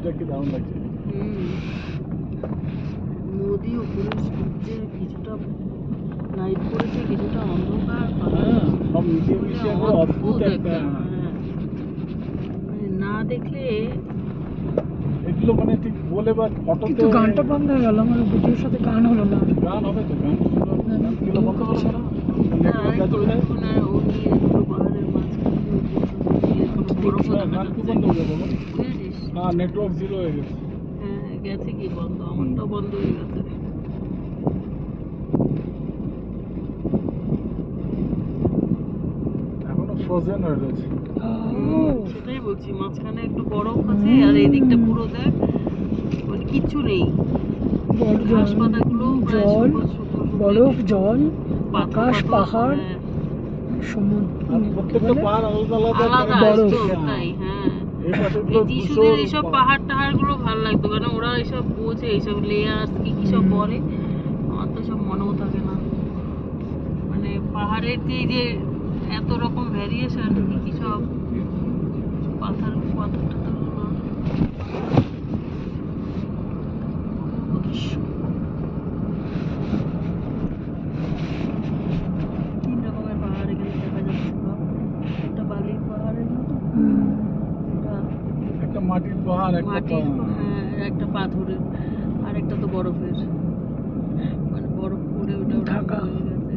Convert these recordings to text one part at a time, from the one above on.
নদীটা কি দারুণ লাগছে। নদী উপরে সূর্যের কিছুটা লাইট পড়েছে, কিছুটা অন্ধকার, হ্যাঁ, সব মিশিয়ে মিশিয়ে একবার অদ্ভুত একটা। মানে না দেখলে এগুলো মানে ঠিক বলে বা ফটোতে। কিন্তু গানটা বন্ধ হয়ে গেল, আমার ভিডিওর সাথে গান হলো না। গান হবে তো, গান গানগুলো বন্ধ করো না। নেটওয়ার্ক আছে বোধহয়। পাহাড়ের মাঝখানে গান কি বন্ধ হয়ে যাবে? হ্যাঁ, নেটওয়ার্ক জিরো হয়ে গেছে। হ্যাঁ, গেছে কি বন্ধ, আমারটাও বন্ধ হয়ে গেছে। এখনো ফ্রোজেন হয়ে রয়েছে। সেটাই বলছি, মাঝখানে একটু বরফ আছে আর এই দিকটা পুরো দেখ মানে কিচ্ছু নেই। ঘাস পাতাগুলো প্রায় জল, শুকনো শুকনো বরফ, জল, পাথর আকাশ, পাথর, পাহাড়, হ্যাঁ। সমুদ্র, আর প্রত্যেকটা পাহাড় আলাদা আলাদা আলাদা বরফ। তাই, হ্যাঁ। এই পাশেগুলো এই যিশুদের এইসব পাহাড় টাহাড় গুলো ভালো লাগতো, কারণ ওরা এইসব বোঝে, এইসব লেয়ার্স কি কি সব বলে, আমার তো সব মনেও থাকে না। মানে পাহাড়ের যে এত রকম ভ্যারিয়েশন, কি কি সব পাথর পাথর তিন রকমের পাহাড় এখানে দেখা যাচ্ছে। একটা বালির পাহাড়ের মতো, একটা মাটির পাহাড়, একটা মাটির, হ্যাঁ, একটা পাথরের, আর একটা তো বরফের, মানে বরফ পড়ে ওটা ঢাকা। হয়ে গেছে।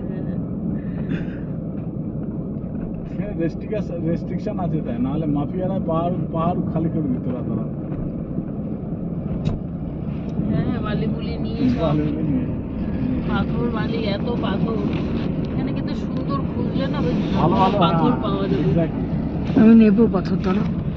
হ্যাঁ, রেস্ট্রিকশন আছে তাই, নাহলে মাফিয়ারা পাহাড় পাহাড় খালি করে দিত রাতারাতি। হ্যাঁ, বালি বুলি নিয়ে সব ভালো নিয়ে পাথর বালি, এত পাথর এখানে, কিন্তু সুন্দর খুঁজলে না বেশ ভালো ভালো পাথর পাওয়া যাবে। exactly। আমি নেবো পাথর, দাঁড়া।